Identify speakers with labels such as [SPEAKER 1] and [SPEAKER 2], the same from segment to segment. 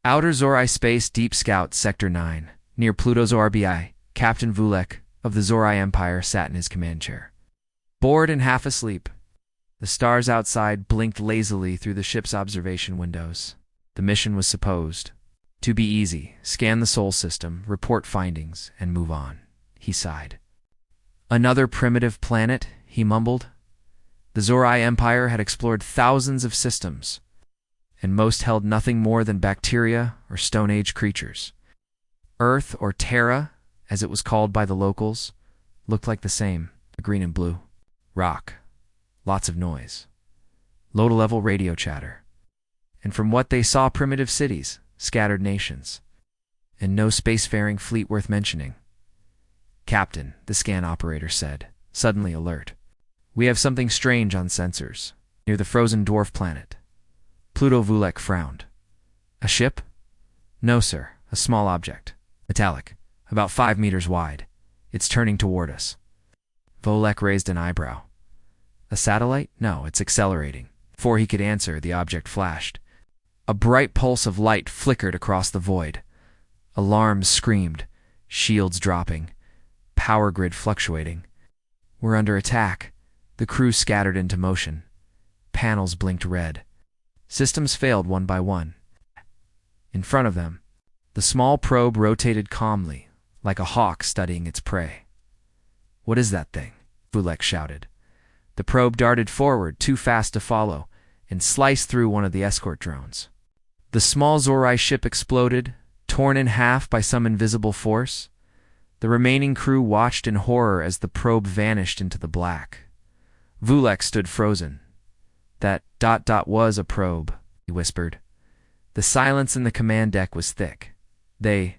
[SPEAKER 1] Outer Zorai Space Deep Scout Sector 9, near Pluto's RBI, Captain Vulek of the Zorai Empire sat in his command chair. Bored and half asleep, the stars outside blinked lazily through the ship's observation windows. The mission was supposed to be easy: scan the Sol system, report findings, and move on. He sighed. Another primitive planet, he mumbled. The Zorai Empire had explored thousands of systems, and most held nothing more than bacteria or Stone Age creatures. Earth, or Terra, as it was called by the locals, looked like the same, green and blue. Rock, lots of noise, low-level radio chatter, and from what they saw, primitive cities, scattered nations, and no spacefaring fleet worth mentioning. "Captain," the scan operator said, suddenly alert. "We have something strange on sensors, near the frozen dwarf planet." Pluto. Vulek frowned. "A ship?" "No, sir. A small object. Metallic. About 5 meters wide. It's turning toward us." Vulek raised an eyebrow. "A satellite? No, it's accelerating." Before he could answer, the object flashed. A bright pulse of light flickered across the void. Alarms screamed, shields dropping, power grid fluctuating. "We're under attack." The crew scattered into motion. Panels blinked red. Systems failed one by one. In front of them, the small probe rotated calmly, like a hawk studying its prey. "What is that thing?" Vulek shouted. The probe darted forward, too fast to follow, and sliced through one of the escort drones. The small Zorai ship exploded, torn in half by some invisible force. The remaining crew watched in horror as the probe vanished into the black. Vulek stood frozen. "That ... was a probe," he whispered. The silence in the command deck was thick. They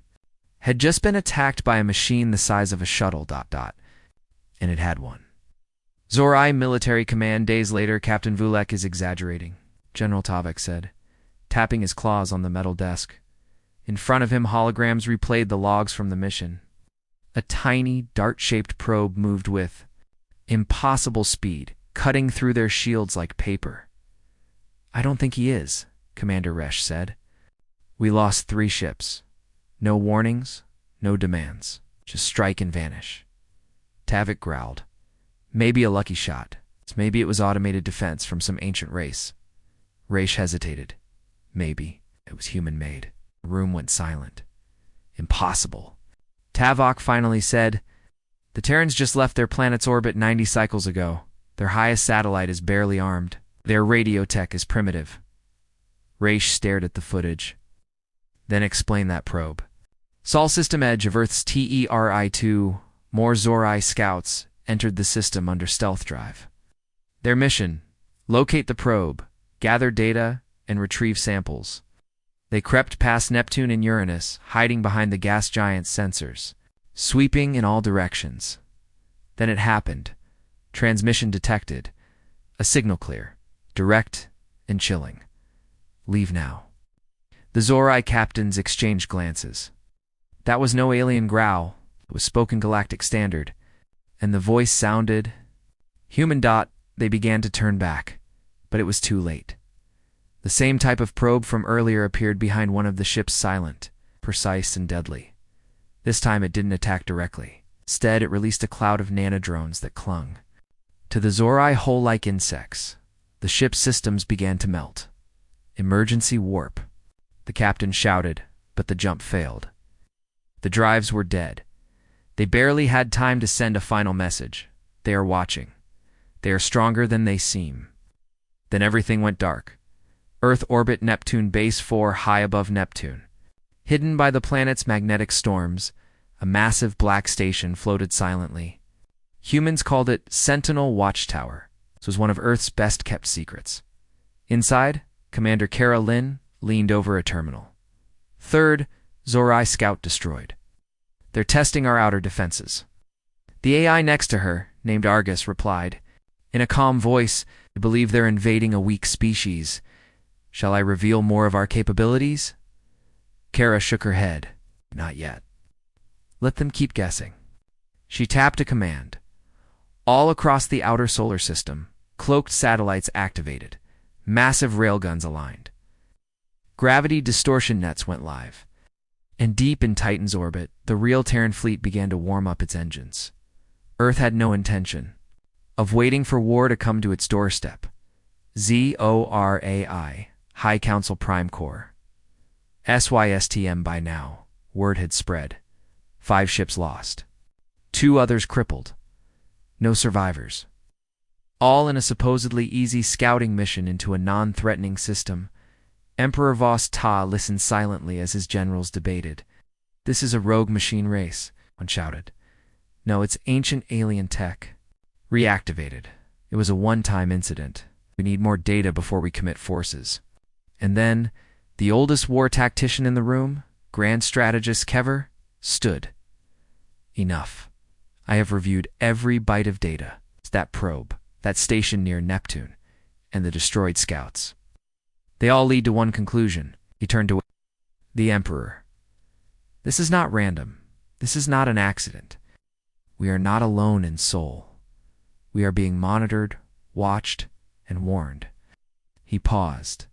[SPEAKER 1] had just been attacked by a machine the size of a shuttle ... and it had one. "Zorai Military Command days later." "Captain Vulek is exaggerating," General Tavik said, tapping his claws on the metal desk. In front of him, holograms replayed the logs from the mission. A tiny, dart-shaped probe moved with impossible speed, cutting through their shields like paper. "I don't think he is," Commander Resch said. "We lost 3 ships. No warnings, no demands. Just strike and vanish." Tavik growled. "Maybe a lucky shot. Maybe it was automated defense from some ancient race." Resch hesitated. "Maybe it was human-made." The room went silent. "Impossible." Tavok finally said, "The Terrans just left their planet's orbit 90 cycles ago. Their highest satellite is barely armed. Their radio tech is primitive." Resch stared at the footage. "Then explain that probe." "Sol system edge of Earth's TERI-2, more Zorai scouts entered the system under stealth drive. Their mission: locate the probe, gather data, and retrieve samples. They crept past Neptune and Uranus, hiding behind the gas giant's sensors, sweeping in all directions. Then it happened. Transmission detected. A signal clear, direct and chilling. Leave now." The Zorai captains exchanged glances. That was no alien growl. It was spoken galactic standard, and the voice sounded human. They began to turn back, but it was too late. The same type of probe from earlier appeared behind one of the ships, silent, precise, and deadly. This time it didn't attack directly. Instead, it released a cloud of nanodrones that clung to the Zorai hull like insects. The ship's systems began to melt. "Emergency warp," the captain shouted, but the jump failed. The drives were dead. They barely had time to send a final message. "They are watching. They are stronger than they seem." Then everything went dark. Earth orbit Neptune Base 4 high above Neptune. Hidden by the planet's magnetic storms, a massive black station floated silently. Humans called it Sentinel Watchtower. This was one of Earth's best-kept secrets. Inside, Commander Kara Lin leaned over a terminal. "Third, Zorai scout destroyed. They're testing our outer defenses." The AI next to her, named Argus, replied, in a calm voice, "I believe they're invading a weak species. Shall I reveal more of our capabilities?" Kara shook her head. "Not yet. Let them keep guessing." She tapped a command. All across the outer solar system, cloaked satellites activated, massive railguns aligned. Gravity distortion nets went live. And deep in Titan's orbit, the real Terran fleet began to warm up its engines. Earth had no intention of waiting for war to come to its doorstep. ZORAI, High Council Prime Corps. SYSTM by now. Word had spread. 5 ships lost. 2 others crippled. No survivors. All in a supposedly easy scouting mission into a non-threatening system. Emperor Vos Ta listened silently as his generals debated. "This is a rogue machine race," one shouted. "No, it's ancient alien tech. Reactivated. It was a one-time incident. We need more data before we commit forces." And then, the oldest war tactician in the room, Grand Strategist Kever, stood. "Enough. I have reviewed every byte of data. It's that probe, that station near Neptune, and the destroyed scouts. They all lead to one conclusion." He turned to the Emperor. "This is not random. This is not an accident. We are not alone in soul. We are being monitored, watched, and warned." He paused.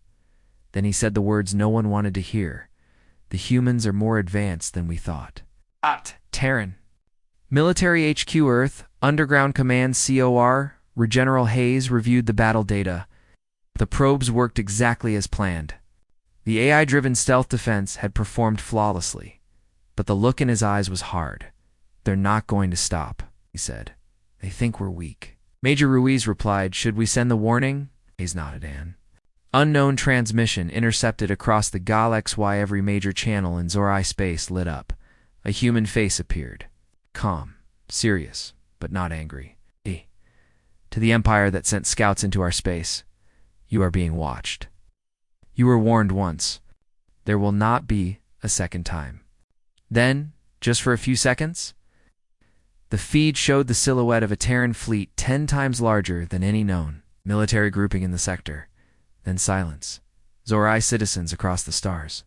[SPEAKER 1] Then he said the words no one wanted to hear. "The humans are more advanced than we thought." Terran. Military HQ Earth, Underground Command COR, General Hayes reviewed the battle data. The probes worked exactly as planned. The AI-driven stealth defense had performed flawlessly, but the look in his eyes was hard. "They're not going to stop," he said. "They think we're weak." Major Ruiz replied, "Should we send the warning?" Hayes nodded. Unknown transmission intercepted across the HFY. Every major channel in Zorai space lit up. A human face appeared. Calm, serious, but not angry. "To the Empire that sent scouts into our space, you are being watched. You were warned once. There will not be a second time." Then, just for a few seconds, the feed showed the silhouette of a Terran fleet 10 times larger than any known military grouping in the sector. Then silence. Zorai citizens across the stars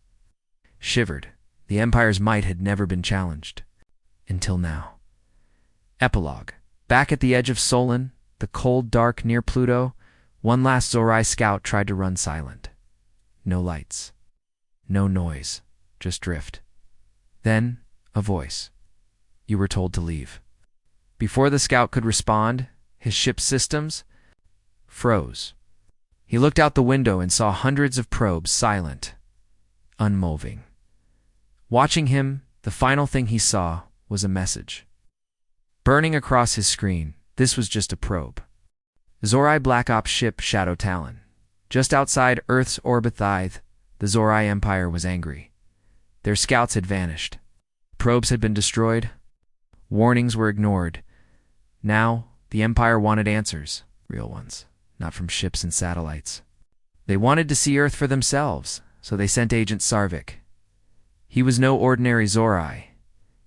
[SPEAKER 1] shivered. The Empire's might had never been challenged. Until now. Epilogue. Back at the edge of Solon, the cold dark near Pluto, one last Zorai scout tried to run silent. No lights. No noise. Just drift. Then, a voice. "You were told to leave." Before the scout could respond, his ship's systems froze. He looked out the window and saw hundreds of probes silent, unmoving. Watching him, the final thing he saw was a message. Burning across his screen, this was just a probe. Zorai Black Ops ship Shadow Talon. Just outside Earth's orbit, the Zorai Empire was angry. Their scouts had vanished. Probes had been destroyed. Warnings were ignored. Now, the Empire wanted answers, real ones, not from ships and satellites. They wanted to see Earth for themselves, so they sent Agent Sarvik. He was no ordinary Zorai.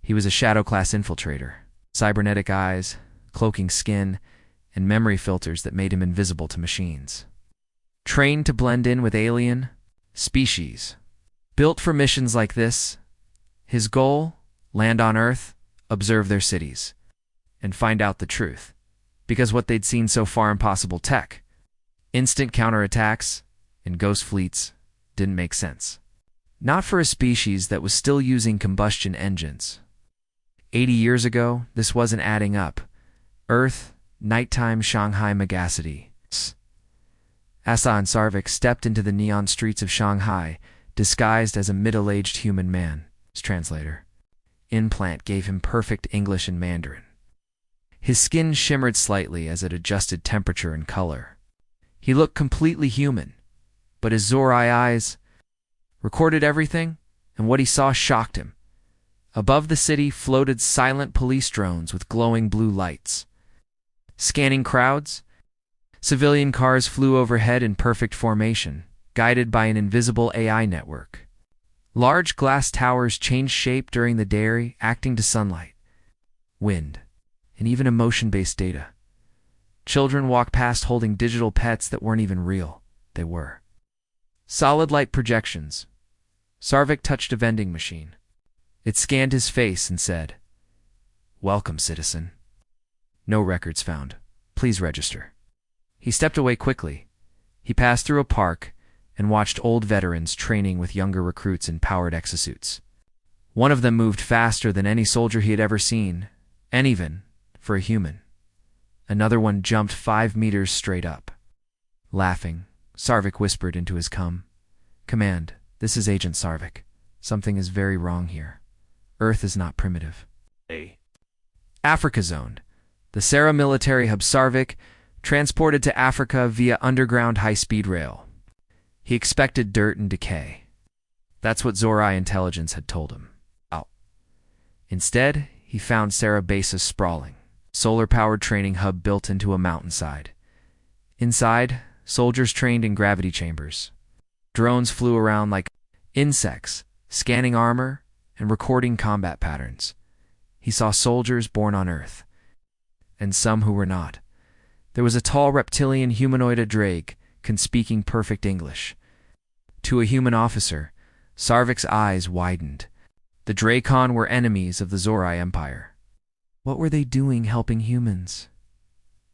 [SPEAKER 1] He was a Shadow-class infiltrator. Cybernetic eyes, cloaking skin, and memory filters that made him invisible to machines. Trained to blend in with alien species. Built for missions like this, his goal, land on Earth, observe their cities, and find out the truth. Because what they'd seen so far, impossible tech, instant counterattacks, and ghost fleets, didn't make sense. Not for a species that was still using combustion engines. 80 years ago, this wasn't adding up. Earth, nighttime Shanghai megacity. Asa and Sarvik stepped into the neon streets of Shanghai, disguised as a middle-aged human man. His translator. Implant gave him perfect English and Mandarin. His skin shimmered slightly as it adjusted temperature and color. He looked completely human, but his Zorai eyes recorded everything, and what he saw shocked him. Above the city floated silent police drones with glowing blue lights. Scanning crowds, civilian cars flew overhead in perfect formation, guided by an invisible AI network. Large glass towers changed shape during the day, acting to sunlight, wind, and even emotion-based data. Children walked past holding digital pets that weren't even real. They were. Solid light projections. Sarvik touched a vending machine. It scanned his face and said, "Welcome, citizen. No records found. Please register." He stepped away quickly. He passed through a park and watched old veterans training with younger recruits in powered exosuits. One of them moved faster than any soldier he had ever seen, and even for a human. Another one jumped 5 meters straight up. Laughing, Sarvik whispered into his command, "This is Agent Sarvik. Something is very wrong here. Earth is not primitive." Africa Zone. The Sarah military hub. Sarvik transported to Africa via underground high-speed rail. He expected dirt and decay. That's what Zorai intelligence had told him. Instead, he found Sarah Base's sprawling, solar-powered training hub built into a mountainside. Inside, soldiers trained in gravity chambers. Drones flew around like insects, scanning armor and recording combat patterns. He saw soldiers born on Earth, and some who were not. There was a tall reptilian humanoid Drake, speaking perfect English. To a human officer, Sarvik's eyes widened. The Dracon were enemies of the Zorai Empire. What were they doing helping humans?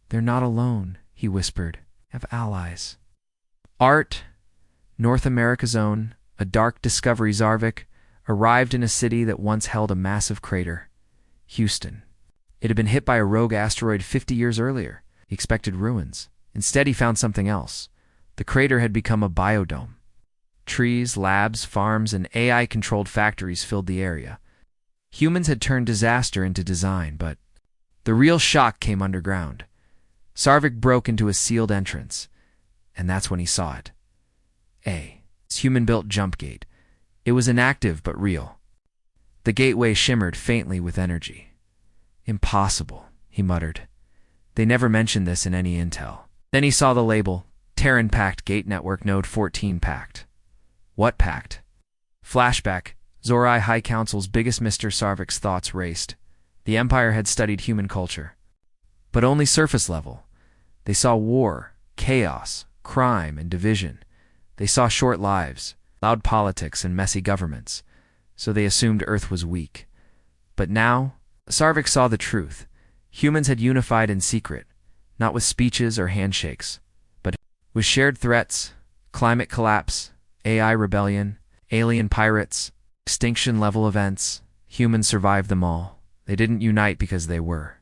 [SPEAKER 1] "They're not alone," he whispered. "Have allies." Art, North America Zone, a dark discovery. Sarvik arrived in a city that once held a massive crater, Houston. It had been hit by a rogue asteroid 50 years earlier. He expected ruins. Instead, he found something else. The crater had become a biodome. Trees, labs, farms, and AI-controlled factories filled the area. Humans had turned disaster into design, but the real shock came underground. Sarvik broke into a sealed entrance, and that's when he saw it. A human-built jump gate. It was inactive but real. The gateway shimmered faintly with energy. "Impossible," he muttered. They never mentioned this in any intel. Then he saw the label, Terran Pact Gate Network Node 14 Pact. What pact? Flashback, Zorai High Council's biggest Mr. Sarvik's thoughts raced. The Empire had studied human culture, but only surface level. They saw war, chaos, crime, and division. They saw short lives, loud politics, and messy governments, so they assumed Earth was weak. But now, Sarvik saw the truth. Humans had unified in secret, not with speeches or handshakes, but with shared threats, climate collapse, AI rebellion, alien pirates, extinction-level events. Humans survived them all. They didn't unite because they were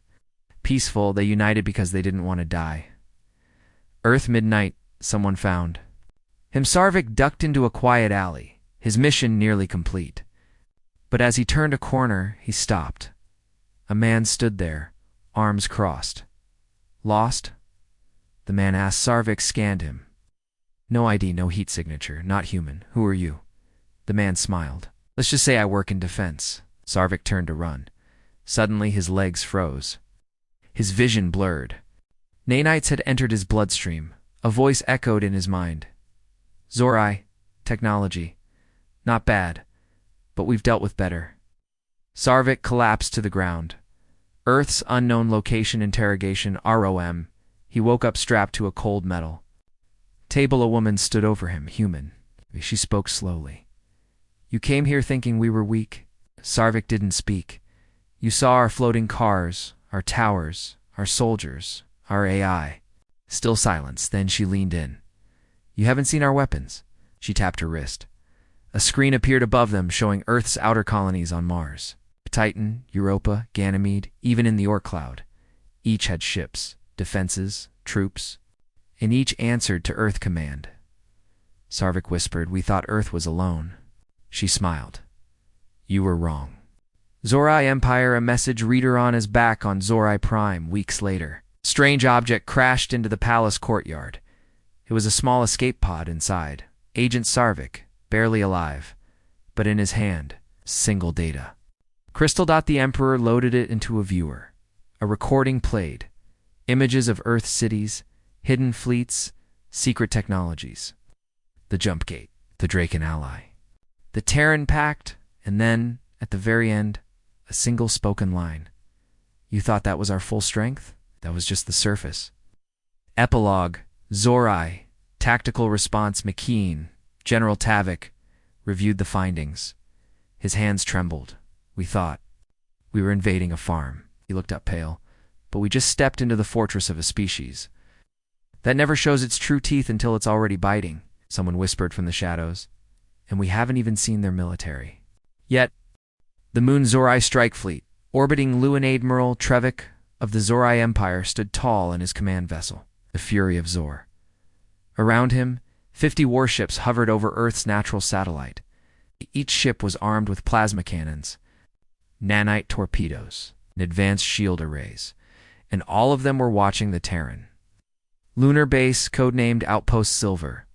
[SPEAKER 1] peaceful, they united because they didn't want to die. Earth midnight, someone found him. Sarvik ducked into a quiet alley, his mission nearly complete. But as he turned a corner, he stopped. A man stood there, arms crossed. "Lost?" the man asked. Sarvik scanned him. "No ID, no heat signature, not human. Who are you?" The man smiled. "Let's just say I work in defense." Sarvik turned to run. Suddenly his legs froze. His vision blurred. Nanites had entered his bloodstream. A voice echoed in his mind. "Zorai, technology. Not bad, but we've dealt with better." Sarvik collapsed to the ground. Earth's unknown location interrogation, ROM. He woke up strapped to a cold metal table. A woman stood over him, human. She spoke slowly. "You came here thinking we were weak?" Sarvik didn't speak. "You saw our floating cars, our towers, our soldiers, our AI." Still silence. Then she leaned in. "You haven't seen our weapons?" She tapped her wrist. A screen appeared above them showing Earth's outer colonies on Mars. Titan, Europa, Ganymede, even in the Oort cloud. Each had ships, defenses, troops, and each answered to Earth command. Sarvik whispered, "We thought Earth was alone." She smiled. "You were wrong." Zorai Empire. A message reader on his back on Zorai Prime. Weeks later, strange object crashed into the palace courtyard. It was a small escape pod inside. Agent Sarvik, barely alive, but in his hand, single data. Crystal. The Emperor loaded it into a viewer. A recording played. Images of Earth cities, hidden fleets, secret technologies. The jump gate, the Draken ally, the Terran Pact, and then, at the very end, a single spoken line. "You thought that was our full strength? That was just the surface." Epilogue. Zorai, Tactical Response. McKean, General Tavik, reviewed the findings. His hands trembled. "We thought we were invading a farm." He looked up pale. "But we just stepped into the fortress of a species that never shows its true teeth until it's already biting." someone whispered from the shadows, and we haven't even seen their military. Yet, the Moon Zorai strike fleet, orbiting Luan Admiral Trevik of the Zorai Empire, stood tall in his command vessel, the Fury of Zor. Around him, 50 warships hovered over Earth's natural satellite. Each ship was armed with plasma cannons, nanite torpedoes, and advanced shield arrays, and all of them were watching the Terran. Lunar base, codenamed Outpost Silver.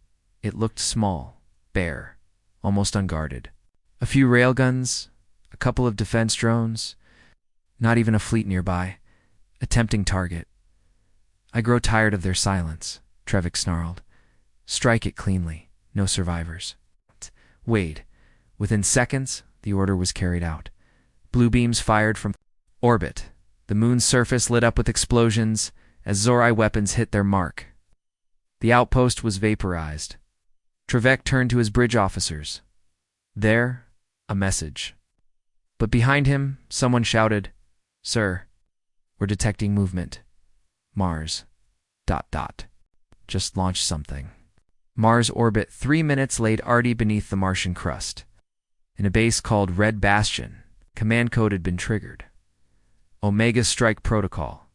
[SPEAKER 1] It looked small, bare, almost unguarded. A few railguns, a couple of defense drones, not even a fleet nearby, a tempting target. I grow tired of their silence, Trevik snarled. Strike it cleanly, no survivors. Wade. Within seconds, the order was carried out. Blue beams fired from orbit. The moon's surface lit up with explosions as Zorai weapons hit their mark. The outpost was vaporized. Trevek turned to his bridge officers. There, a message. But behind him, someone shouted, "Sir, we're detecting movement. Mars. ... Just launched something." Mars orbit 3 minutes laid already beneath the Martian crust. In a base called Red Bastion, command code had been triggered. Omega Strike Protocol.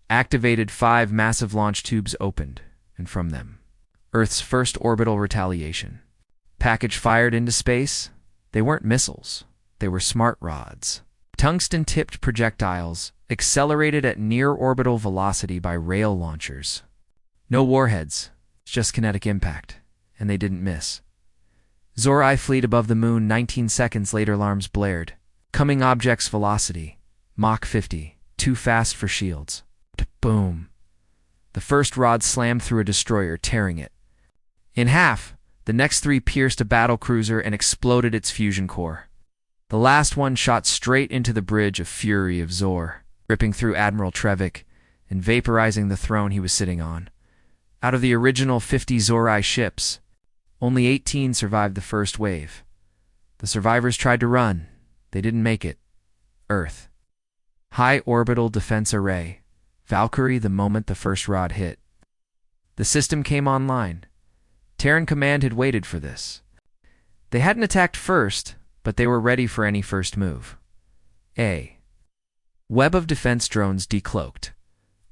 [SPEAKER 1] Activated 5 massive launch tubes opened, and from them, Earth's first orbital retaliation. Package fired into space. They weren't missiles. They were smart rods. Tungsten-tipped projectiles, accelerated at near-orbital velocity by rail launchers. No warheads, just kinetic impact, and they didn't miss. Zorai fleet above the moon. 19 seconds later, alarms blared. Coming objects velocity, Mach 50, too fast for shields. Boom. The first rod slammed through a destroyer, tearing it in half. The next 3 pierced a battle cruiser and exploded its fusion core. The last one shot straight into the bridge of Fury of Zor, ripping through Admiral Trevik and vaporizing the throne he was sitting on. Out of the original 50 Zorai ships, only 18 survived the first wave. The survivors tried to run. They didn't make it. Earth. High Orbital Defense Array. Valkyrie the moment the first rod hit. The system came online. Terran Command had waited for this. They hadn't attacked first, but they were ready for any first move. A. Web of defense drones decloaked.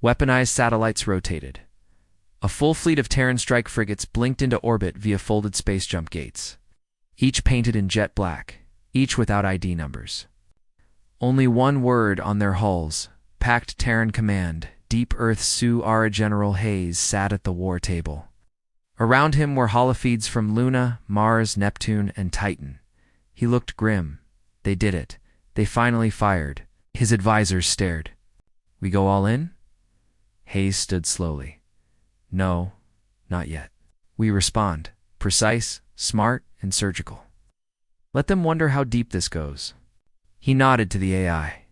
[SPEAKER 1] Weaponized satellites rotated. A full fleet of Terran strike frigates blinked into orbit via folded space jump gates. Each painted in jet black, each without ID numbers. Only one word on their hulls. Packed Terran Command, Deep Earth Su Ara General Hayes sat at the war table. Around him were holofeeds from Luna, Mars, Neptune, and Titan. He looked grim. They did it. They finally fired. His advisors stared. "We go all in?" Hayes stood slowly. "No, not yet. We respond. Precise, smart, and surgical. Let them wonder how deep this goes." He nodded to the AI.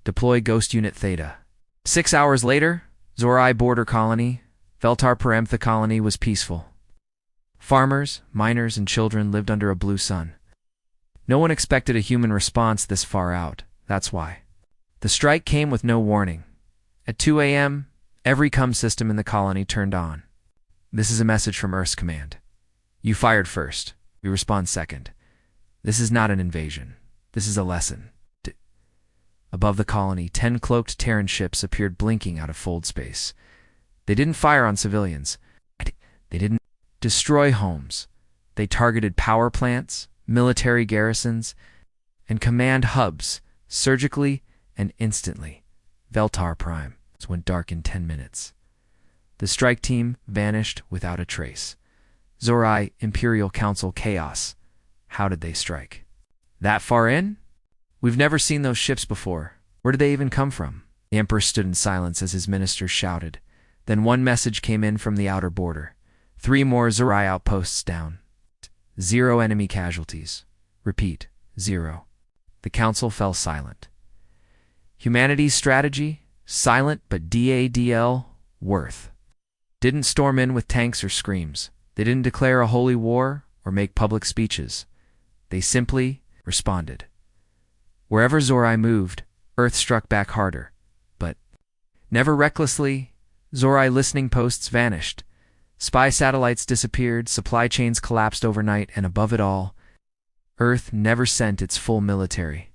[SPEAKER 1] "Deploy Ghost Unit Theta." 6 hours later, Zorai border colony, Veltar Peremtha colony, was peaceful. Farmers, miners, and children lived under a blue sun. No one expected a human response this far out, that's why. The strike came with no warning. At 2 a.m., every comm system in the colony turned on. "This is a message from Earth's command. You fired first. We respond second. This is not an invasion. This is a lesson." Above the colony, 10 cloaked Terran ships appeared blinking out of fold space. They didn't fire on civilians. They didn't destroy homes. They targeted power plants, military garrisons, and command hubs surgically and instantly. Veltar Prime went dark in 10 minutes. The strike team vanished without a trace. Zorai Imperial Council chaos. How did they strike? That far in? We've never seen those ships before. Where did they even come from? The Emperor stood in silence as his ministers shouted. Then one message came in from the outer border. 3 more Zorai outposts down. 0 enemy casualties. Repeat, 0. The council fell silent. Humanity's strategy? Silent but DADL worth. Didn't storm in with tanks or screams. They didn't declare a holy war or make public speeches. They simply responded. Wherever Zorai moved, Earth struck back harder. But never recklessly. Zorai listening posts vanished. Spy satellites disappeared, supply chains collapsed overnight, and above it all, Earth never sent its full military.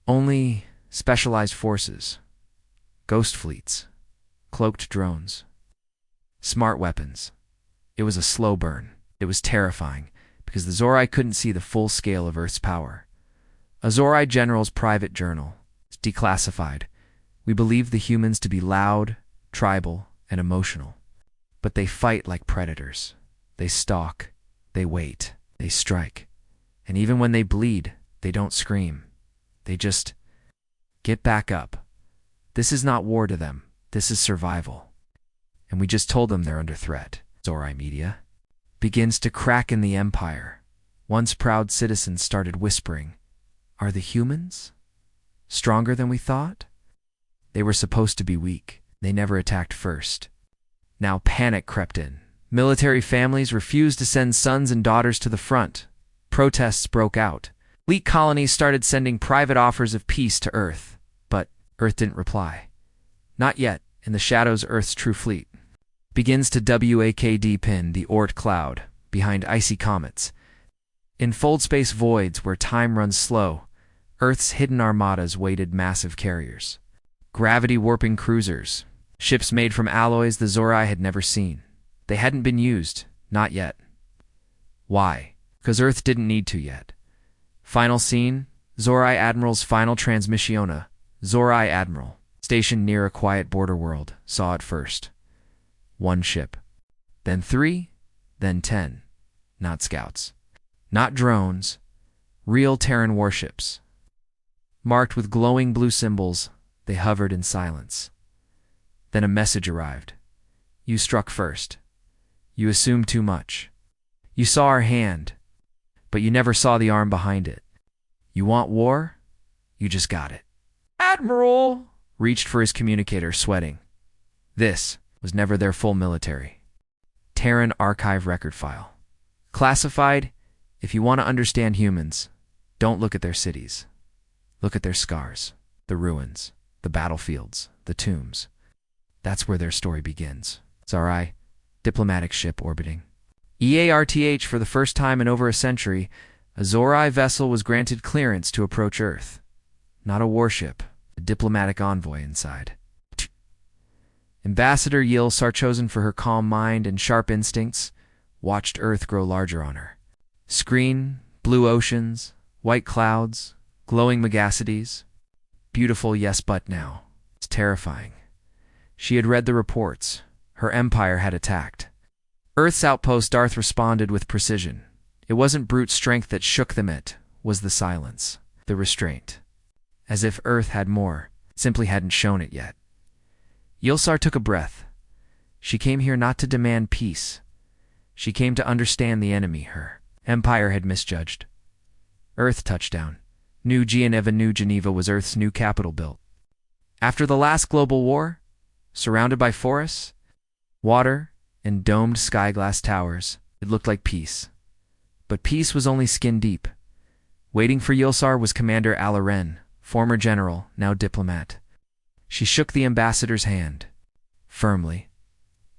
[SPEAKER 1] Only specialized forces, ghost fleets, cloaked drones, smart weapons. It was a slow burn. It was terrifying, because the Zorai couldn't see the full scale of Earth's power. A Zorai general's private journal, declassified. We believe the humans to be loud, tribal, and emotional. But they fight like predators. They stalk, they wait, they strike. And even when they bleed, they don't scream. They just get back up. This is not war to them. This is survival. And we just told them they're under threat. Zorai media begins to crack in the Empire. Once proud citizens started whispering, "Are the humans stronger than we thought?" They were supposed to be weak. They never attacked first. Now panic crept in. Military families refused to send sons and daughters to the front. Protests broke out. Elite colonies started sending private offers of peace to Earth. But Earth didn't reply. Not yet. In the shadows, Earth's true fleet begins to WAKD pin the Oort cloud behind icy comets. In fold space voids where time runs slow, Earth's hidden armadas waited massive carriers. Gravity-warping cruisers. Ships made from alloys the Zorai had never seen. They hadn't been used. Not yet. Why? Because Earth didn't need to yet. Final scene, Zorai Admiral's final transmissiona. Zorai Admiral, stationed near a quiet border world, saw it first. One ship. Then 3, then 10. Not scouts. Not drones. Real Terran warships. Marked with glowing blue symbols, they hovered in silence. Then a message arrived. You struck first. You assumed too much. You saw our hand, but you never saw the arm behind it. You want war? You just got it. Admiral reached for his communicator, sweating. This was never their full military. Terran archive record file. Classified, if you want to understand humans, don't look at their cities. Look at their scars, the ruins, the battlefields, the tombs. That's where their story begins. Zorai, diplomatic ship orbiting. EARTH, for the first time in over a century, a Zorai vessel was granted clearance to approach Earth. Not a warship, a diplomatic envoy inside. Ambassador Yilsar, chosen for her calm mind and sharp instincts, watched Earth grow larger on her. Screen, blue oceans, white clouds, glowing megacities. Beautiful, yes, but now. It's terrifying. She had read the reports. Her empire had attacked. Earth's outpost Darth responded with precision. It wasn't brute strength that shook them, it was the silence, the restraint. As if Earth had more, simply hadn't shown it yet. Yilsar took a breath. She came here not to demand peace. She came to understand the enemy her empire had misjudged. Earth touchdown. New Geneva was Earth's new capital built. After the last global war, surrounded by forests, water, and domed sky-glass towers, it looked like peace. But peace was only skin deep. Waiting for Yilsar was Commander Alaren, former general, now diplomat. She shook the ambassador's hand. Firmly.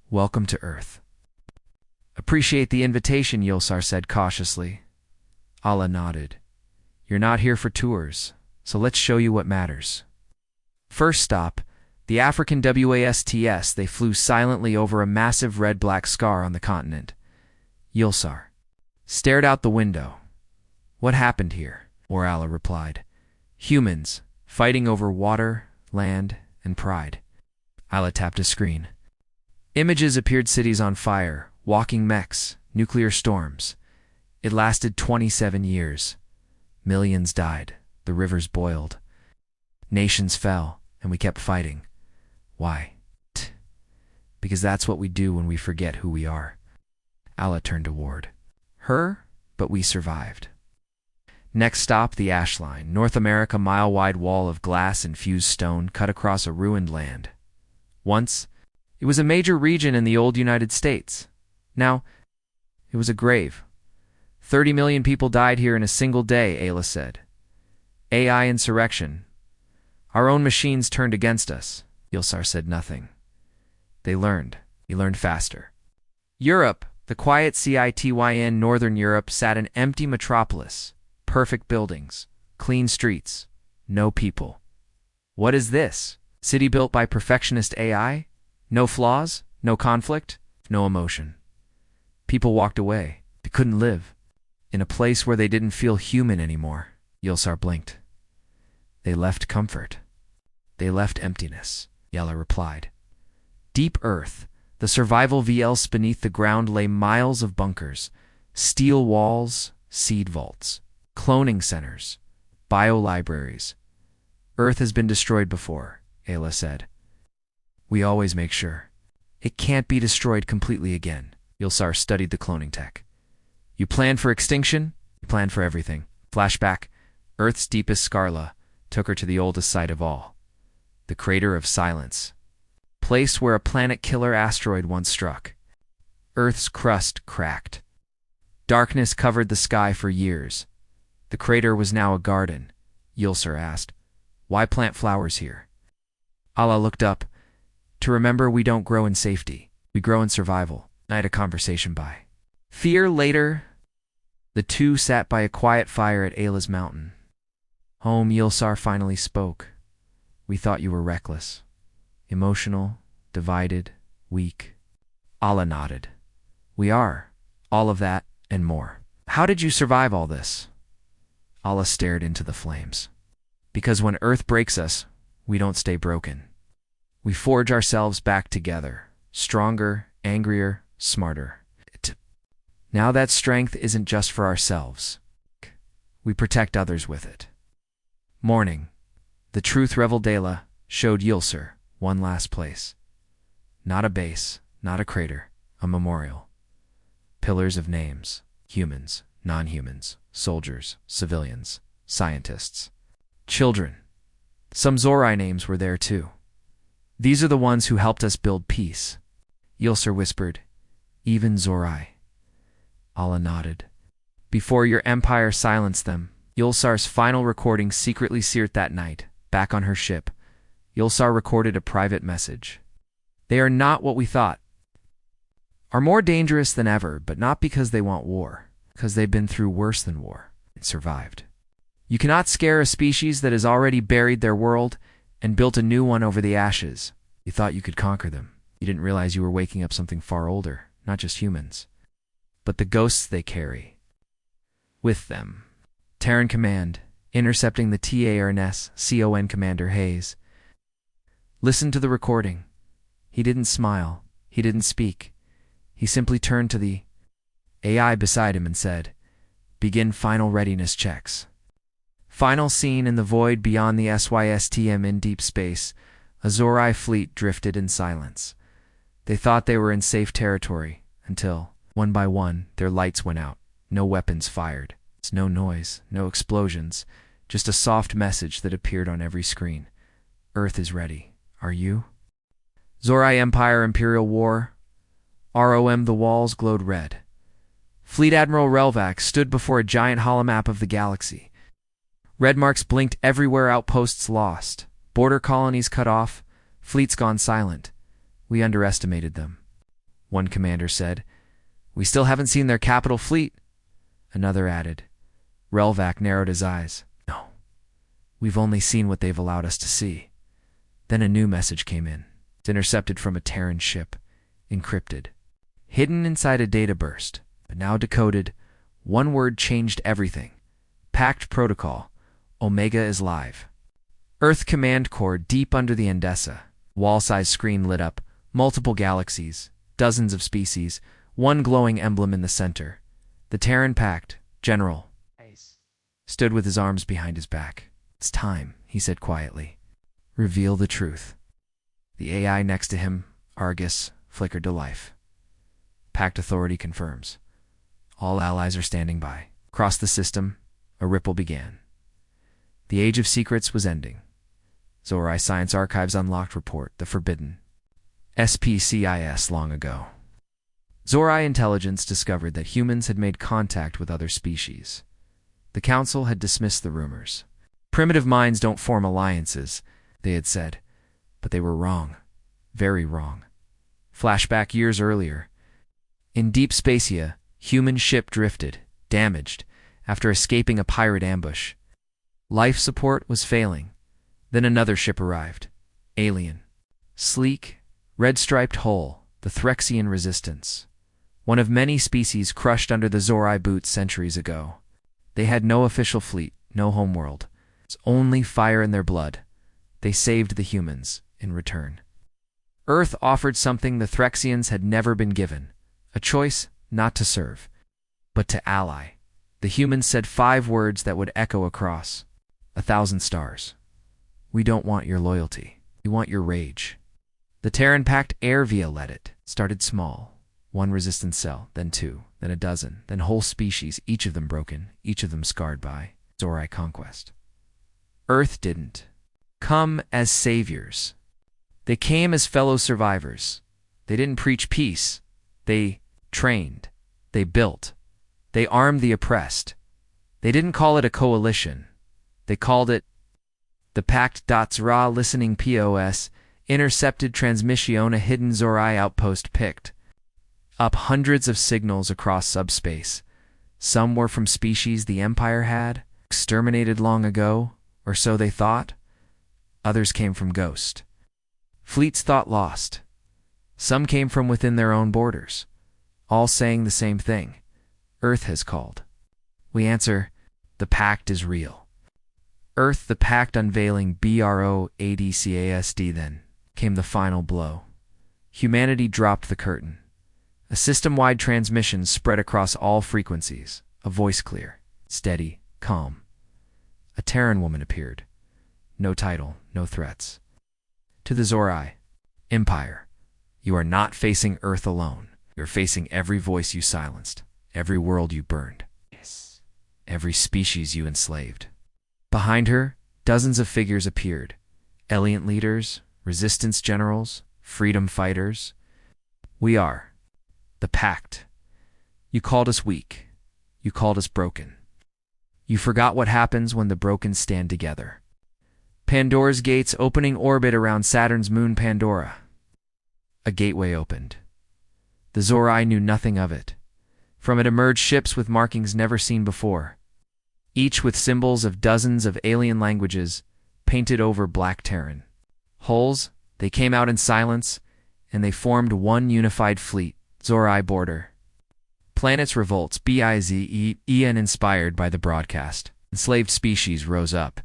[SPEAKER 1] Welcome to Earth. Appreciate the invitation, Yilsar said cautiously. Allah nodded. You're not here for tours, so let's show you what matters. First stop, the African WASTS. They flew silently over a massive red-black scar on the continent. Yilsar stared out the window. What happened here? Orala replied. Humans, fighting over water, land, and pride. Allah tapped a screen. Images appeared, cities on fire, walking mechs, nuclear storms. It lasted 27 years. Millions died, the rivers boiled. Nations fell, and we kept fighting. Why? Because that's what we do when we forget who we are. Allah turned toward her, but we survived. Next stop, the ash line, North America, mile-wide wall of glass-infused stone cut across a ruined land. Once, it was a major region in the old United States. Now, it was a grave. 30 million people died here in a single day, Ayla said. AI insurrection. Our own machines turned against us. Yilsar said nothing. They learned. He learned faster. Europe, the quiet cityn Northern Europe sat an empty metropolis. Perfect buildings, clean streets, no people. What is this? City built by perfectionist AI? No flaws, no conflict, no emotion. People walked away. They couldn't live. In a place where they didn't feel human anymore. Yulsar blinked. They left comfort. They left emptiness, Yella replied. Deep earth, the survival VLs beneath the ground lay miles of bunkers, steel walls, seed vaults, cloning centers, biolibraries. Earth has been destroyed before, Ayla said. We always make sure. It can't be destroyed completely again. Yulsar studied the cloning tech. You plan for extinction, you plan for everything. Flashback, Earth's deepest Scarla took her to the oldest site of all, the Crater of Silence, place where a planet-killer asteroid once struck. Earth's crust cracked. Darkness covered the sky for years. The crater was now a garden. Yulsar asked, why plant flowers here? Allah looked up. To remember we don't grow in safety. We grow in survival. I had a conversation by. Fear later. The two sat by a quiet fire at Ayla's mountain. Home, Yulsar finally spoke. We thought you were reckless. Emotional, divided, weak. Allah nodded. We are. All of that and more. How did you survive all this? Allah stared into the flames. Because when Earth breaks us, we don't stay broken. We forge ourselves back together, stronger, angrier, smarter. Now that strength isn't just for ourselves. We protect others with it. Morning. The truth Reveldela showed Yulsar one last place. Not a base, not a crater, a memorial. Pillars of names, humans, non-humans, soldiers, civilians, scientists, children. Some Zorai names were there too. These are the ones who helped us build peace. Yulsar whispered, even Zorai. Allah nodded. Before your empire silenced them, Yulsar's final recording secretly seared that night. Back on her ship, Yulsar recorded a private message. They are not what we thought. Are more dangerous than ever, but not because they want war, because they've been through worse than war and survived. You cannot scare a species that has already buried their world and built a new one over the ashes. You thought you could conquer them. You didn't realize you were waking up something far older, not just humans, but the ghosts they carry. With them. Terran Command, intercepting the TARNS CON Commander Hayes. Listened to the recording. He didn't smile. He didn't speak. He simply turned to the AI beside him and said, begin final readiness checks. Final scene in the void beyond the SYSTM in deep space. A Zorai fleet drifted in silence. They thought they were in safe territory until, one by one, their lights went out. No weapons fired. No noise, no explosions, just a soft message that appeared on every screen. Earth is ready. Are you? Zorai Empire Imperial War. ROM. The walls glowed red. Fleet Admiral Relvac stood before a giant holomap of the galaxy. Red marks blinked everywhere, outposts lost, border colonies cut off, fleets gone silent. We underestimated them. One commander said, we still haven't seen their capital fleet. Another added. Relvac narrowed his eyes. No, we've only seen what they've allowed us to see. Then a new message came in. It's intercepted from a Terran ship, encrypted. Hidden inside a data burst, but now decoded. One word changed everything. Pact protocol. Omega is live. Earth Command Core deep under the Endesa. Wall-sized screen lit up. Multiple galaxies. Dozens of species. One glowing emblem in the center. The Terran Pact, General, stood with his arms behind his back. It's time, he said quietly. Reveal the truth. The AI next to him, Argus, flickered to life. Pact Authority confirms. All allies are standing by. Across the system, a ripple began. The Age of Secrets was ending. Zorai Science Archives unlocked report, the forbidden. SPCIS long ago. Zorai intelligence discovered that humans had made contact with other species. The council had dismissed the rumors. Primitive minds don't form alliances, they had said, but they were wrong. Very wrong. Flashback years earlier. In deep spacia, human ship drifted, damaged, after escaping a pirate ambush. Life support was failing. Then another ship arrived. Alien. Sleek, red-striped hull, the Threxian Resistance. One of many species crushed under the Zorai boots centuries ago. They had no official fleet, no homeworld. It's only fire in their blood. They saved the humans in return. Earth offered something the Threxians had never been given, a choice not to serve, but to ally. The humans said 5 words that would echo across 1,000 stars. We don't want your loyalty. We want your rage. The Terran packed air via let it. Started small. 1 resistance cell, then 2, then a dozen, then whole species, each of them broken, each of them scarred by Zorai conquest. Earth didn't come as saviors. They came as fellow survivors. They didn't preach peace. They trained. They built. They armed the oppressed. They didn't call it a coalition. They called it the Pact. Zra listening POS, intercepted transmission. A hidden Zorai outpost picked up hundreds of signals across subspace. Some were from species the Empire had exterminated long ago, or so they thought. Others came from Ghost. Fleets thought lost. Some came from within their own borders, all saying the same thing. Earth has called. We answer, the Pact is real. Earth, the Pact unveiling BROADCASD. Then came the final blow. Humanity dropped the curtain. A system-wide transmission spread across all frequencies, a voice clear, steady, calm. A Terran woman appeared. No title, no threats. To the Zorai, Empire, you are not facing Earth alone. You're facing every voice you silenced, every world you burned, every species you enslaved. Behind her, dozens of figures appeared. Alien leaders, resistance generals, freedom fighters. We are the Pact. You called us weak. You called us broken. You forgot what happens when the broken stand together. Pandora's gates opening orbit around Saturn's moon Pandora. A gateway opened. The Zorai knew nothing of it. From it emerged ships with markings never seen before, each with symbols of dozens of alien languages painted over black Terran. Hulls, they came out in silence, and they formed one unified fleet, Zorai border. Planets revolts, BIZEN inspired by the broadcast. Enslaved species rose up.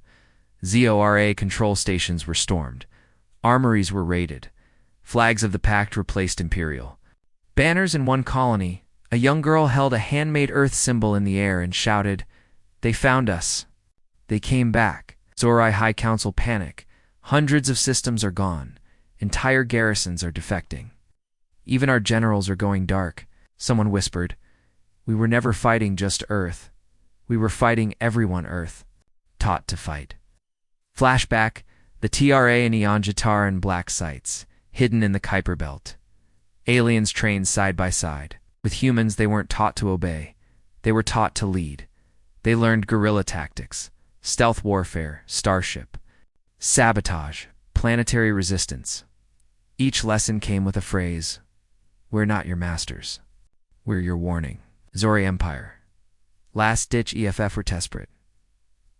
[SPEAKER 1] ZORA control stations were stormed. Armories were raided. Flags of the Pact replaced Imperial. Banners in one colony. A young girl held a handmade Earth symbol in the air and shouted, "They found us. They came back." Zorai High Council panic. Hundreds of systems are gone. Entire garrisons are defecting. Even our generals are going dark. Someone whispered, "We were never fighting just Earth. We were fighting everyone Earth, taught to fight." Flashback, the TRA and Eon Jatar in black sites, hidden in the Kuiper Belt. Aliens trained side by side. With humans, they weren't taught to obey. They were taught to lead. They learned guerrilla tactics, stealth warfare, starship, sabotage, planetary resistance. Each lesson came with a phrase, "We're not your masters. We're your warning." Zorai Empire. Last-ditch EFF were desperate.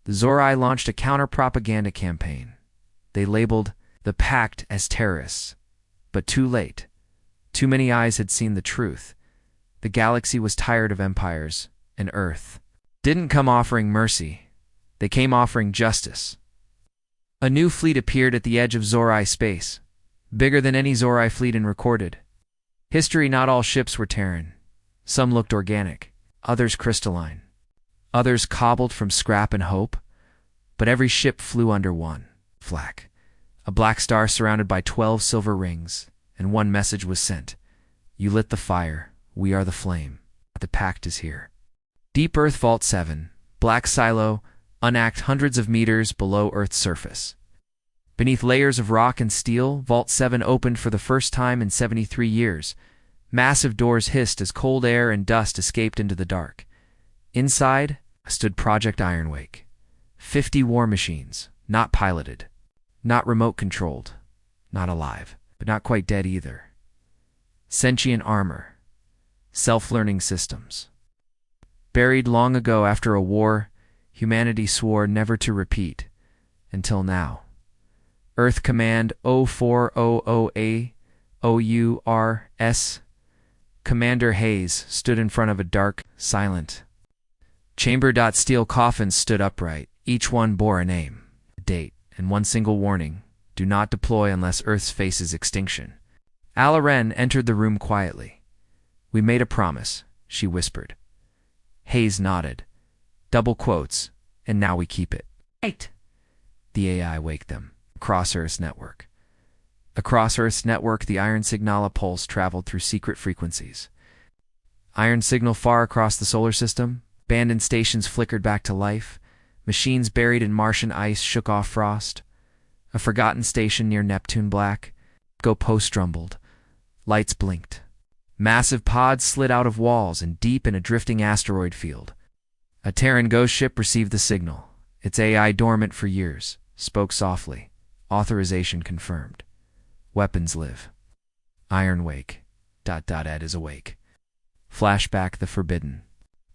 [SPEAKER 1] The Zorai launched a counter-propaganda campaign. They labeled the Pact as terrorists. But too late. Too many eyes had seen the truth. The galaxy was tired of empires, and Earth didn't come offering mercy. They came offering justice. A new fleet appeared at the edge of Zorai space, bigger than any Zorai fleet in recorded history. Not all ships were Terran. Some looked organic, others crystalline, others cobbled from scrap and hope. But every ship flew under one flag, a black star surrounded by 12 silver rings, and one message was sent. You lit the fire, we are the flame. The Pact is here. Deep Earth Vault 7, black silo, unacted hundreds of meters below Earth's surface. Beneath layers of rock and steel, Vault 7 opened for the first time in 73 years. Massive doors hissed as cold air and dust escaped into the dark. Inside stood Project Ironwake. 50 war machines, not piloted, not remote-controlled, not alive, but not quite dead either. Sentient armor. self-learning systems. Buried long ago after a war, humanity swore never to repeat, until now. Earth Command 0400A-OURS. Commander Hayes stood in front of a dark, silent chamber. Steel coffins stood upright. Each one bore a name, a date, and one single warning: do not deploy unless Earth faces extinction. Alaren entered the room quietly. We made a promise, she whispered. Hayes nodded. Double quotes, and now we keep it. Right. The AI waked them. Across Earth's network. Across Earth's network, the iron signal pulse traveled through secret frequencies. Iron signal far across the solar system. Abandoned stations flickered back to life. Machines buried in Martian ice shook off frost. A forgotten station near Neptune black. Go post rumbled. Lights blinked. Massive pods slid out of walls and deep in a drifting asteroid field. A Terran ghost ship received the signal. Its AI, dormant for years, spoke softly. Authorization confirmed. Weapons live. Iron wake. Ed is awake. Flashback: the forbidden.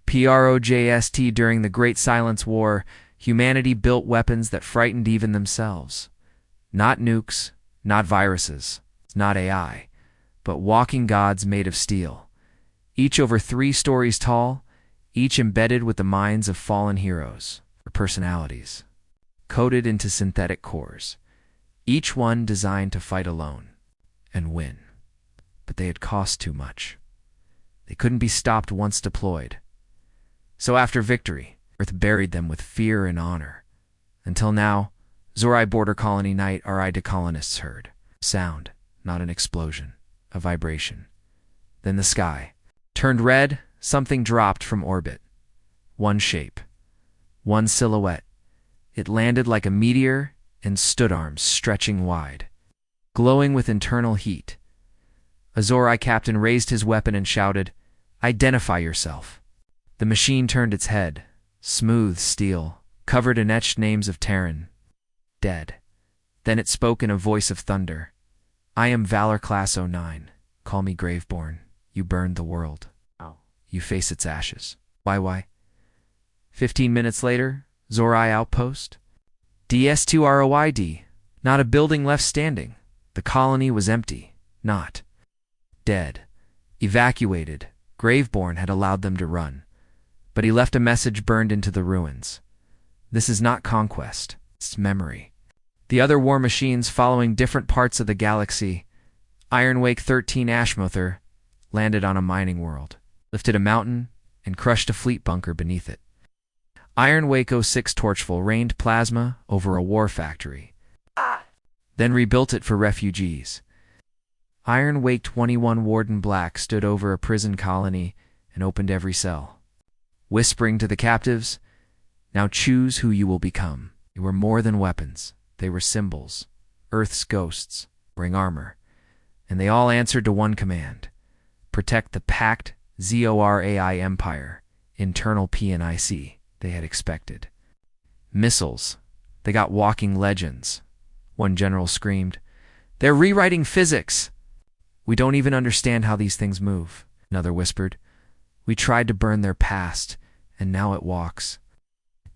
[SPEAKER 1] PROJST. During the Great Silence War, humanity built weapons that frightened even themselves. Not nukes, not viruses, not AI, but walking gods made of steel. Each over 3 stories tall, each embedded with the minds of fallen heroes, or personalities, coded into synthetic cores. Each one designed to fight alone and win. But they had cost too much. They couldn't be stopped once deployed. So after victory, Earth buried them with fear and honor. Until now, Zorai border colony night, our colonists heard. Sound, not an explosion, a vibration. Then the sky turned red. Something dropped from orbit. One shape, one silhouette. It landed like a meteor and stood, arms stretching wide, glowing with internal heat. A Zorai captain raised his weapon and shouted, "Identify yourself." The machine turned its head, smooth steel, covered in etched names of Terran, dead. Then it spoke in a voice of thunder. "I am Valor Class 09. Call me Graveborn. You burned the world. You face its ashes. YY." 15 minutes later, Zorai outpost. DS2ROID. Not a building left standing. The colony was empty. Not dead. Evacuated. Graveborn had allowed them to run. But he left a message burned into the ruins. This is not conquest. It's memory. The other war machines following different parts of the galaxy. Ironwake 13 Ashmother landed on a mining world, lifted a mountain, and crushed a fleet bunker beneath it. Ironwake 06 Torchful rained plasma over a war factory, then rebuilt it for refugees. Ironwake 21 Warden Black stood over a prison colony and opened every cell, whispering to the captives, "Now choose who you will become." They were more than weapons. They were symbols, Earth's ghosts, wearing armor, and they all answered to one command: protect the packed ZORAI empire, internal PNIC. They had expected. Missiles. They got walking legends. One general screamed, "They're rewriting physics." "We don't even understand how these things move," another whispered. "We tried to burn their past, and now it walks."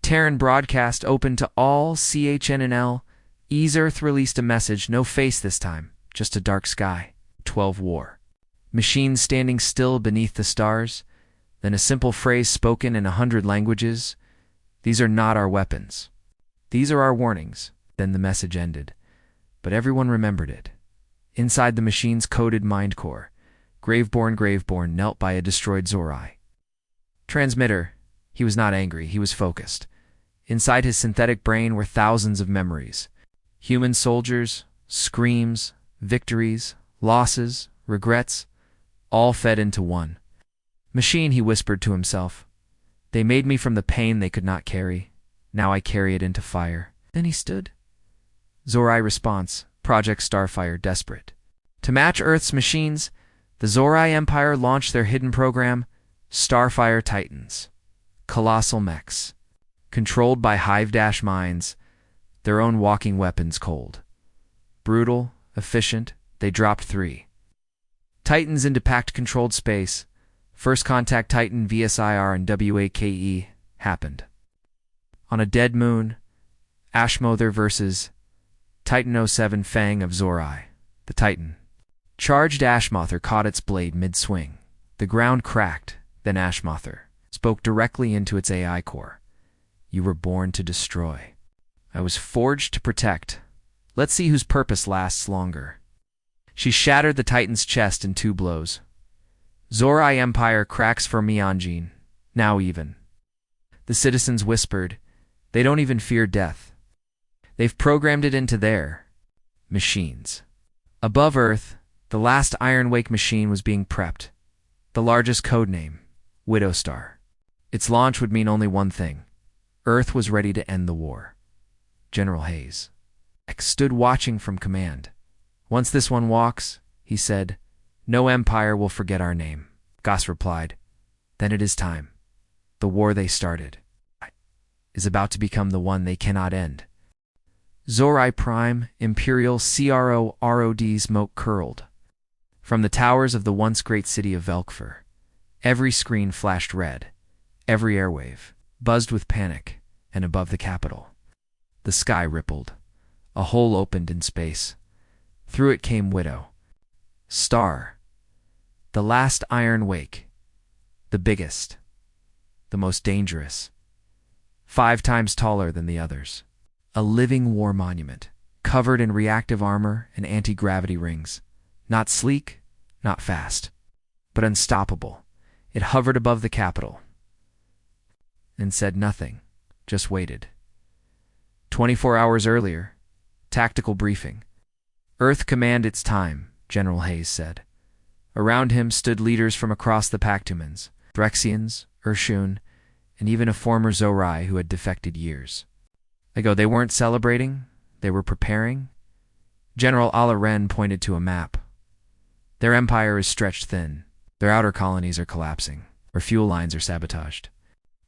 [SPEAKER 1] Terran broadcast open to all CHNNL. Earth released a message, no face this time, just a dark sky. 12 war. Machines standing still beneath the stars. Then a simple phrase spoken in 100 languages. "These are not our weapons. These are our warnings." Then the message ended. But everyone remembered it. Inside the machine's coded mind core, Graveborn knelt by a destroyed Zorai. Transmitter. He was not angry, he was focused. Inside his synthetic brain were thousands of memories. Human soldiers, screams, victories, losses, regrets, all fed into one. "Machine," he whispered to himself. "They made me from the pain they could not carry. Now I carry it into fire." Then he stood. Zorai response, Project Starfire, desperate. To match Earth's machines, the Zorai Empire launched their hidden program, Starfire Titans. Colossal mechs, controlled by hive minds, their own walking weapons cold. Brutal, efficient, they dropped 3 Titans into packed controlled space, First contact Titan VSIR and WAKE happened. On a dead moon, Ashmother versus Titan 07 Fang of Zorai. The Titan. Charged Ashmother caught its blade mid-swing. The ground cracked, then Ashmother spoke directly into its AI core. You were born to destroy. I was forged to protect. Let's see whose purpose lasts longer. She shattered the Titan's chest in 2 blows. Zorai Empire cracks for Mionjin, now even. The citizens whispered, they don't even fear death. They've programmed it into their machines. Above Earth, the last Iron Wake machine was being prepped. The largest codename, Widow Star. Its launch would mean only one thing. Earth was ready to end the war. General Hayes stood watching from command. Once this one walks, he said, no empire will forget our name. Goss replied, then it is time. The war they started is about to become the one they cannot end. Zorai Prime, Imperial CRO ROD smoke curled. From the towers of the once great city of Velkfur, every screen flashed red, every airwave buzzed with panic, and above the capital, the sky rippled. A hole opened in space. Through it came Widow Star, the last Iron Wake, the biggest, the most dangerous, 5 times taller than the others. A living war monument, covered in reactive armor and anti-gravity rings. Not sleek, not fast, but unstoppable. It hovered above the capital and said nothing, just waited. 24 hours earlier, tactical briefing. Earth command its time, General Hayes said. Around him stood leaders from across the Pactumans, Drexians, Urshun, and even a former Zorai who had defected years ago. They weren't celebrating, they were preparing. General Ala-Ren pointed to a map. Their empire is stretched thin. Their outer colonies are collapsing. Their fuel lines are sabotaged.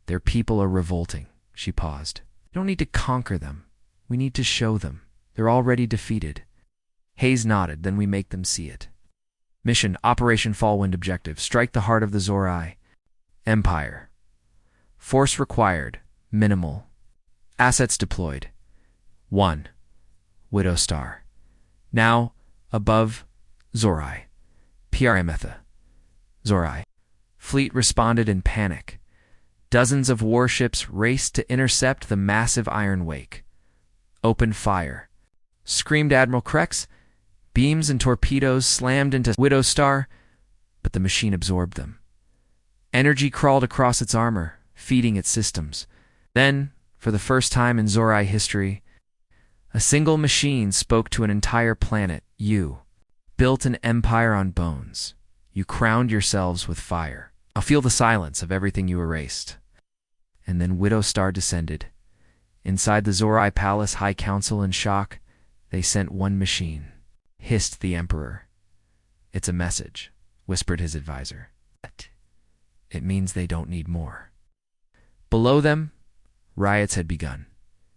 [SPEAKER 1] Their people are revolting. She paused. We don't need to conquer them. We need to show them. They're already defeated. Hayes nodded, then we make them see it. Mission, Operation Fallwind objective. Strike the heart of the Zorai Empire. Force required. Minimal. Assets deployed. 1. Widow Star. Now, above Zorai. PRMetha. Zorai. Fleet responded in panic. Dozens of warships raced to intercept the massive Iron Wake. Open fire. Screamed Admiral Krex. Beams and torpedoes slammed into Widow Star, but the machine absorbed them. Energy crawled across its armor, feeding its systems. Then, for the first time in Zorai history, a single machine spoke to an entire planet. You built an empire on bones. You crowned yourselves with fire. I'll feel the silence of everything you erased. And then Widow Star descended. Inside the Zorai Palace High Council in shock, they sent one machine. Hissed the Emperor. It's a message, whispered his advisor. It means they don't need more. Below them, riots had begun.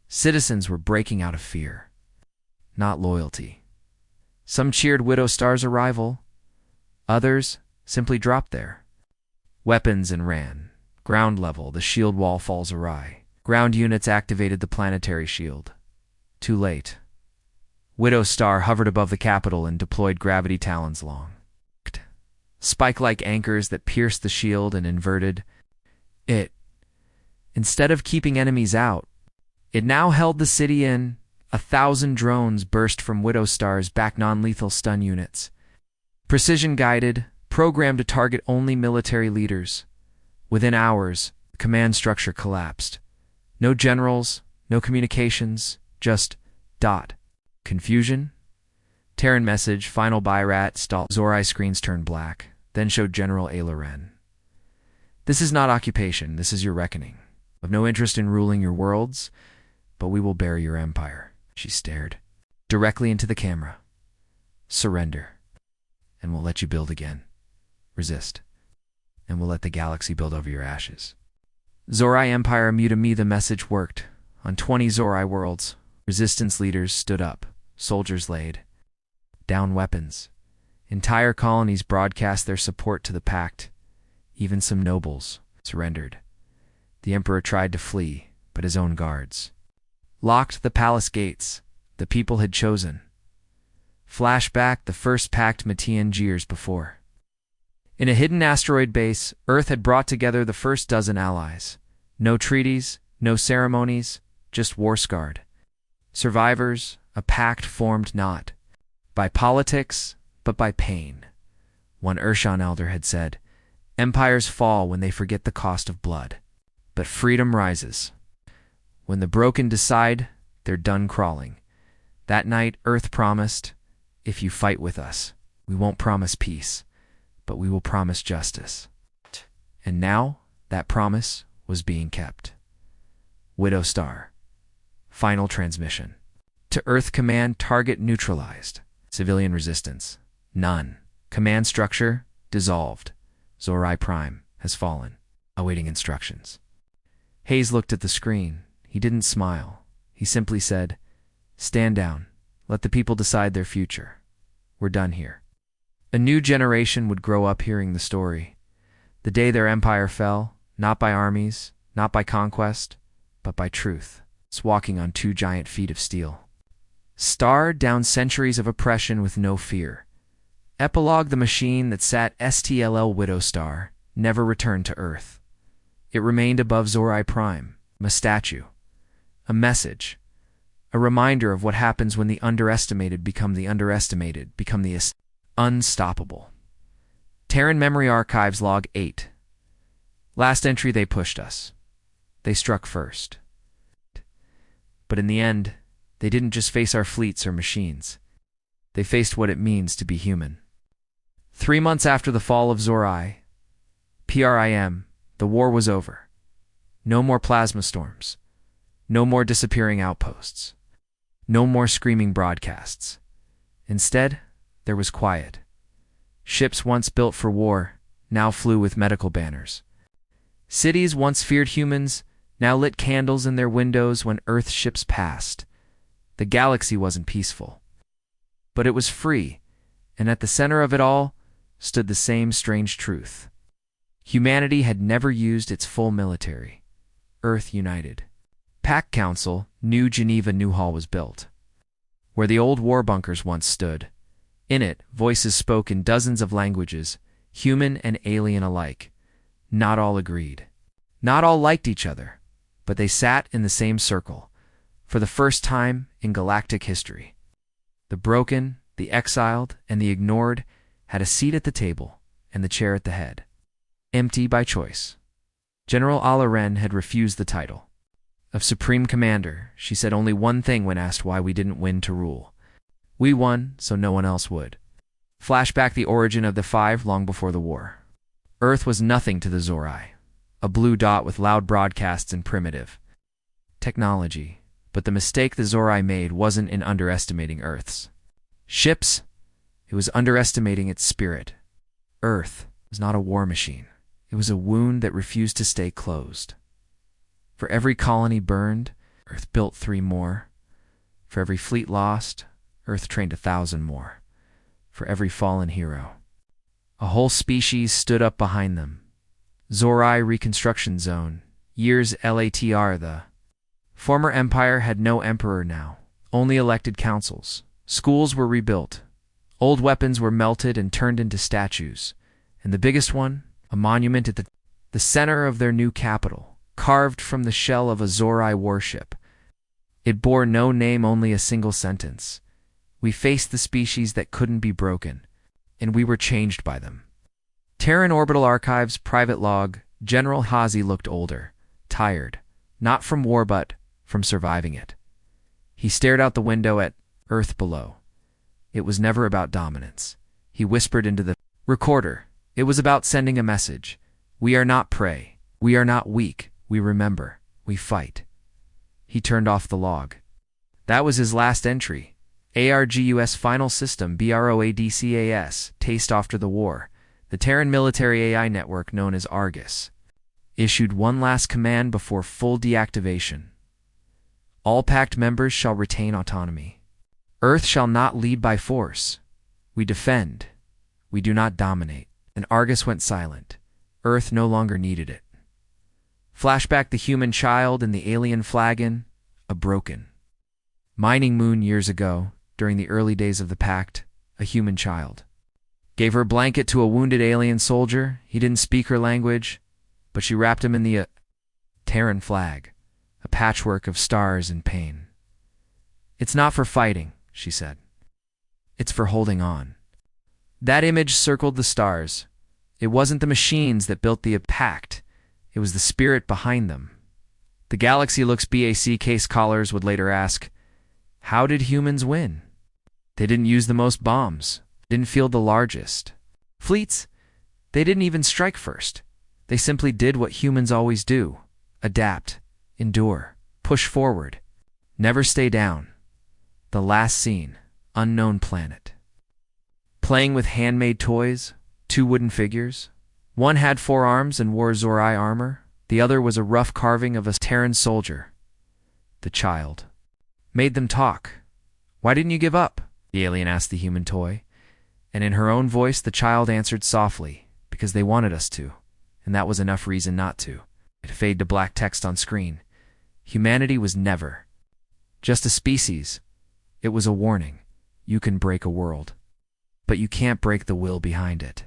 [SPEAKER 1] Citizens were breaking out of fear, not loyalty. Some cheered Widow Star's arrival. Others simply dropped there. Weapons and ran. Ground level, the shield wall falls awry. Ground units activated the planetary shield. Too late. Widow Star hovered above the capital and deployed gravity talons long. Spike-like anchors that pierced the shield and inverted it. Instead of keeping enemies out, it now held the city in. 1,000 drones burst from Widow Star's back non-lethal stun units. Precision-guided, programmed to target only military leaders. Within hours, the command structure collapsed. No generals, no communications, just dot. Confusion? Terran message, final Byrat, stall. Zorai screens turned black, then showed General Ala-Ren. This is not occupation, this is your reckoning. I've no interest in ruling your worlds, but we will bury your empire. She stared directly into the camera. Surrender, and we'll let you build again. Resist, and we'll let the galaxy build over your ashes. Zorai Empire Mutami. The message worked. On 20 Zorai worlds, resistance leaders stood up. Soldiers laid down weapons. Entire colonies broadcast their support to the Pact. Even some nobles surrendered. The emperor tried to flee, but his own guards locked the palace gates. The people had chosen. Flashback: the first pact Matian years before. In a hidden asteroid base, Earth had brought together the first dozen allies. No treaties, no ceremonies, just war-scarred survivors, a pact formed not by politics, but by pain. One Urshan elder had said, "Empires fall when they forget the cost of blood, but freedom rises. When the broken decide, they're done crawling." That night, Earth promised, "If you fight with us, we won't promise peace, but we will promise justice." And now, that promise was being kept. Widow Star. Final transmission. To Earth Command, target neutralized. Civilian resistance: none. Command structure dissolved. Zorai Prime has fallen. Awaiting instructions. Hayes looked at the screen. He didn't smile. He simply said, "Stand down. Let the people decide their future. We're done here." A new generation would grow up hearing the story. The day their empire fell, not by armies, not by conquest, but by truth. It's walking on two giant feet of steel. Star: down centuries of oppression with no fear. Epilogue: the machine that sat STLL Widow Star never returned to Earth. It remained above Zorai Prime, a statue, a message, a reminder of what happens when the underestimated become the underestimated, become the unstoppable. Terran Memory Archives Log 8. Last entry: they pushed us. They struck first. But in the end, they didn't just face our fleets or machines. They faced what it means to be human. 3 months after the fall of Zorai, PRIM, the war was over. No more plasma storms. No more disappearing outposts. No more screaming broadcasts. Instead, there was quiet. Ships once built for war now flew with medical banners. Cities once feared humans now lit candles in their windows when Earth ships passed. The galaxy wasn't peaceful, but it was free, and at the center of it all stood the same strange truth. Humanity had never used its full military. Earth united. Pact Council, New Geneva Newhall was built, where the old war bunkers once stood. In it, voices spoke in dozens of languages, human and alien alike. Not all agreed. Not all liked each other, but they sat in the same circle, for the first time in galactic history. The broken, the exiled, and the ignored had a seat at the table and the chair at the head. Empty by choice. General Ala-Ren had refused the title of Supreme Commander. She said only one thing when asked why we didn't win to rule: "We won so no one else would." Flashback: the origin of the Five long before the war. Earth was nothing to the Zorai, a blue dot with loud broadcasts and primitive technology. But the mistake the Zorai made wasn't in underestimating Earth's ships. It was underestimating its spirit. Earth was not a war machine. It was a wound that refused to stay closed. For every colony burned, Earth built 3 more. For every fleet lost, Earth trained 1,000 more. For every fallen hero, a whole species stood up behind them. Zorai Reconstruction Zone. Years LATR. The former empire had no emperor now, only elected councils. Schools were rebuilt. Old weapons were melted and turned into statues. And the biggest one, a monument at the center of their new capital, carved from the shell of a Zorai warship. It bore no name, only a single sentence: "We faced the species that couldn't be broken, and we were changed by them." Terran Orbital Archives Private Log. General Hazi looked older, tired, not from war but from surviving it. He stared out the window at Earth below. It was never about dominance. He whispered into the recorder. It was about sending a message. We are not prey. We are not weak. We remember. We fight. He turned off the log. That was his last entry. ARGUS Final System BROADCAS, taste after the war. The Terran military AI network known as Argus issued one last command before full deactivation. All Pact members shall retain autonomy. Earth shall not lead by force. We defend. We do not dominate. And Argus went silent. Earth no longer needed it. Flashback: the human child and the alien flagon, a broken mining moon years ago, during the early days of the Pact. A human child gave her blanket to a wounded alien soldier. He didn't speak her language, but she wrapped him in the Terran flag, a patchwork of stars and pain. "It's not for fighting," she said. "It's for holding on." That image circled the stars. It wasn't the machines that built the Pact. It was the spirit behind them. The Galaxy Looks BAC case callers would later ask, how did humans win? They didn't use the most bombs, didn't field the largest fleets. They didn't even strike first. They simply did what humans always do: adapt, endure, push forward, never stay down. The last scene, unknown planet. Playing with handmade toys, 2 wooden figures. One had 4 arms and wore Zorai armor. The other was a rough carving of a Terran soldier. The child made them talk. "Why didn't you give up?" the alien asked the human toy. And in her own voice, the child answered softly, "Because they wanted us to, and that was enough reason not to." It faded to black text on screen. Humanity was never just a species. It was a warning. You can break a world, but you can't break the will behind it.